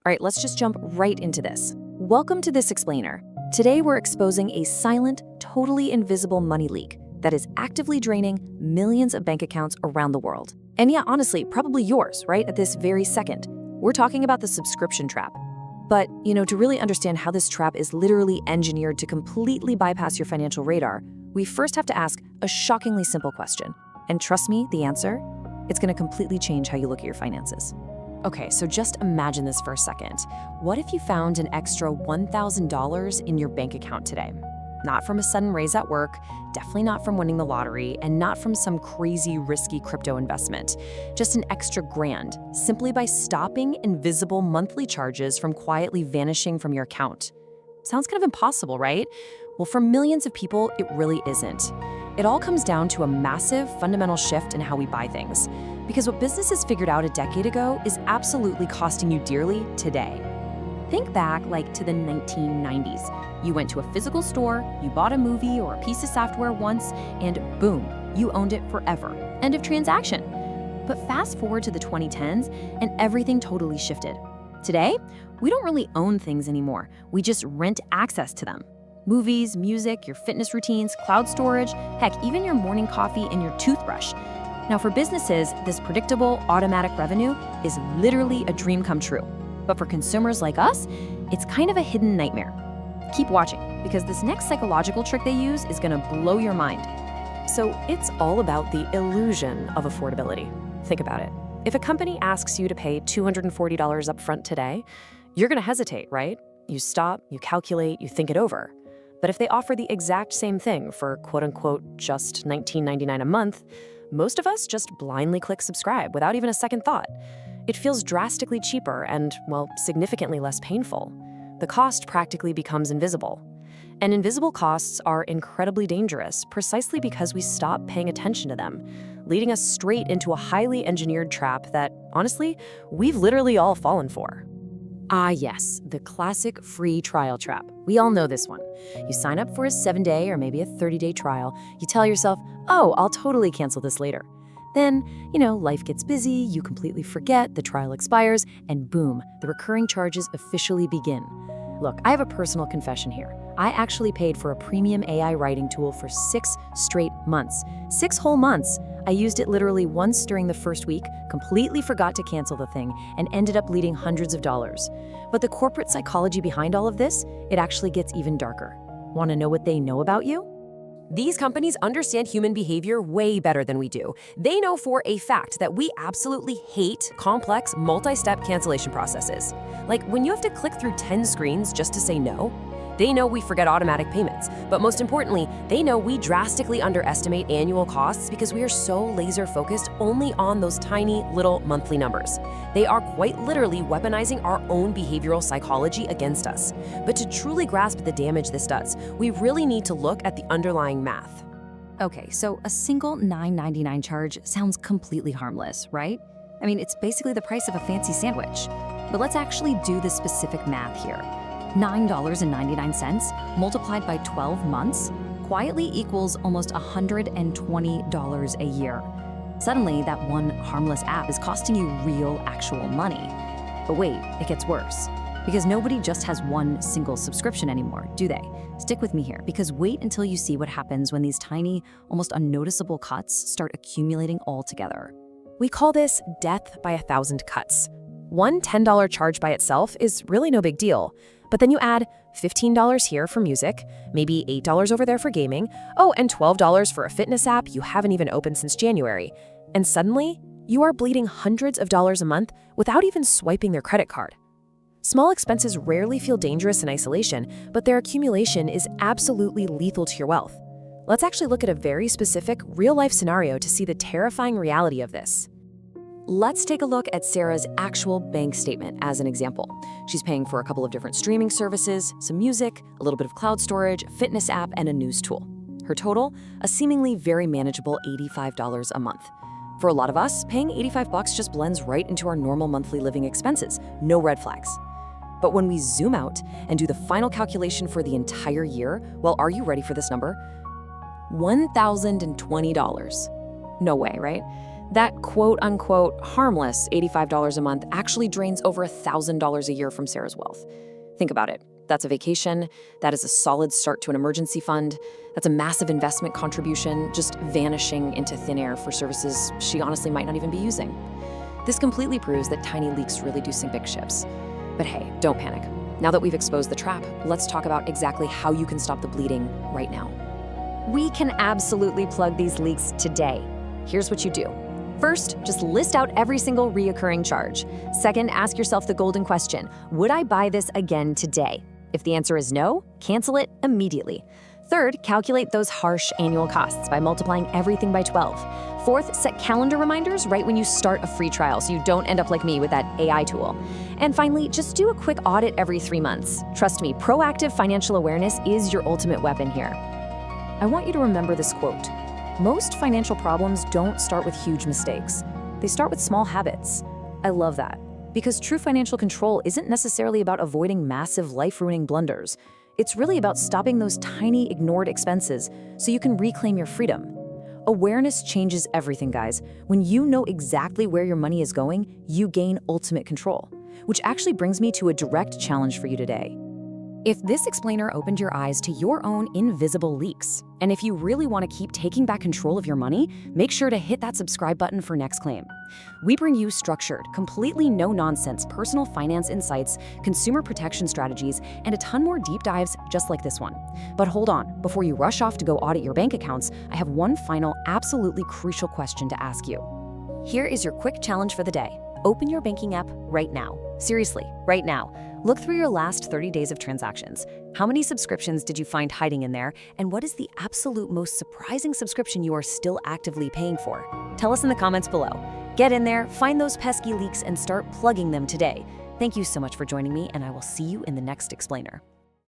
All right, let's just jump right into this. Welcome to This Explainer. Today we're exposing a silent, totally invisible money leak that is actively draining millions of bank accounts around the world. And yeah, honestly, probably yours, right, at this very second. We're talking about the subscription trap. But, to really understand how this trap is literally engineered to completely bypass your financial radar, we first have to ask a shockingly simple question. And trust me, the answer? It's going to completely change how you look at your finances. Okay, so just imagine this for a second. What if you found an extra $1,000 in your bank account today? Not from a sudden raise at work, definitely not from winning the lottery, and not from some crazy risky crypto investment. Just an extra grand, simply by stopping invisible monthly charges from quietly vanishing from your account. Sounds kind of impossible, right? Well, for millions of people, it really isn't. It all comes down to a massive fundamental shift in how we buy things. Because what businesses figured out a decade ago is absolutely costing you dearly today. Think back to the 1990s. You went to a physical store, you bought a movie or a piece of software once, and boom, you owned it forever. End of transaction. But fast forward to the 2010s, and everything totally shifted. Today, we don't really own things anymore. We just rent access to them. Movies, music, your fitness routines, cloud storage, heck, even your morning coffee and your toothbrush. Now, for businesses, this predictable, automatic revenue is literally a dream come true. But for consumers like us, it's kind of a hidden nightmare. Keep watching, because this next psychological trick they use is going to blow your mind. So it's all about the illusion of affordability. Think about it. If a company asks you to pay $240 upfront today, you're going to hesitate, right? You stop, you calculate, you think it over. But if they offer the exact same thing for quote-unquote just $19.99 a month, most of us just blindly click subscribe without even a second thought. It feels drastically cheaper and, well, significantly less painful. The cost practically becomes invisible. And invisible costs are incredibly dangerous precisely because we stop paying attention to them, leading us straight into a highly engineered trap that, honestly, we've literally all fallen for. Ah, yes, the classic free trial trap. We all know this one. You sign up for a 7-day or maybe a 30-day trial. You tell yourself, oh, I'll totally cancel this later. Then, life gets busy, you completely forget, the trial expires, and boom, the recurring charges officially begin. Look, I have a personal confession here. I actually paid for a premium AI writing tool for 6 straight months. 6 whole months. I used it literally once during the first week, completely forgot to cancel the thing, and ended up bleeding hundreds of dollars. But the corporate psychology behind all of this, it actually gets even darker. Want to know what they know about you? These companies understand human behavior way better than we do. They know for a fact that we absolutely hate complex, multi-step cancellation processes. Like when you have to click through 10 screens just to say no. They know we forget automatic payments, but most importantly, they know we drastically underestimate annual costs because we are so laser-focused only on those tiny little monthly numbers. They are quite literally weaponizing our own behavioral psychology against us. But to truly grasp the damage this does, we really need to look at the underlying math. Okay, so a single $9.99 charge sounds completely harmless, right? I mean, it's basically the price of a fancy sandwich. But let's actually do the specific math here. $9.99 multiplied by 12 months quietly equals almost $120 a year. Suddenly, that one harmless app is costing you real, actual money. But wait, it gets worse. Because nobody just has one single subscription anymore, do they? Stick with me here, because wait until you see what happens when these tiny, almost unnoticeable cuts start accumulating all together. We call this death by 1,000 cuts. One $10 charge by itself is really no big deal. But then you add $15 here for music, maybe $8 over there for gaming, oh, and $12 for a fitness app you haven't even opened since January. And suddenly, you are bleeding hundreds of dollars a month without even swiping their credit card. Small expenses rarely feel dangerous in isolation, but their accumulation is absolutely lethal to your wealth. Let's actually look at a very specific, real-life scenario to see the terrifying reality of this. Let's take a look at Sarah's actual bank statement as an example. She's paying for a couple of different streaming services, some music, a little bit of cloud storage, a fitness app, and a news tool. Her total, a seemingly very manageable $85 a month. For a lot of us, paying $85 just blends right into our normal monthly living expenses, no red flags. But when we zoom out and do the final calculation for the entire year, well, are you ready for this number? $1,020. No way, right? That quote-unquote harmless $85 a month actually drains over $1,000 a year from Sarah's wealth. Think about it. That's a vacation. That is a solid start to an emergency fund. That's a massive investment contribution just vanishing into thin air for services she honestly might not even be using. This completely proves that tiny leaks really do sink big ships. But hey, don't panic. Now that we've exposed the trap, let's talk about exactly how you can stop the bleeding right now. We can absolutely plug these leaks today. Here's what you do. First, just list out every single reoccurring charge. Second, ask yourself the golden question: would I buy this again today? If the answer is no, cancel it immediately. Third, calculate those harsh annual costs by multiplying everything by 12. Fourth, set calendar reminders right when you start a free trial so you don't end up like me with that AI tool. And finally, just do a quick audit every 3 months. Trust me, proactive financial awareness is your ultimate weapon here. I want you to remember this quote. Most financial problems don't start with huge mistakes. They start with small habits. I love that, because true financial control isn't necessarily about avoiding massive life-ruining blunders. It's really about stopping those tiny ignored expenses so you can reclaim your freedom. Awareness changes everything, guys. When you know exactly where your money is going, you gain ultimate control, which actually brings me to a direct challenge for you today. If this explainer opened your eyes to your own invisible leaks, and if you really want to keep taking back control of your money, make sure to hit that subscribe button for NexClaim. We bring you structured, completely no-nonsense personal finance insights, consumer protection strategies, and a ton more deep dives just like this one. But hold on, before you rush off to go audit your bank accounts, I have one final, absolutely crucial question to ask you. Here is your quick challenge for the day. Open your banking app right now. Seriously, right now. Look through your last 30 days of transactions. How many subscriptions did you find hiding in there? And what is the absolute most surprising subscription you are still actively paying for? Tell us in the comments below. Get in there, find those pesky leaks, and start plugging them today. Thank you so much for joining me, and I will see you in the next explainer.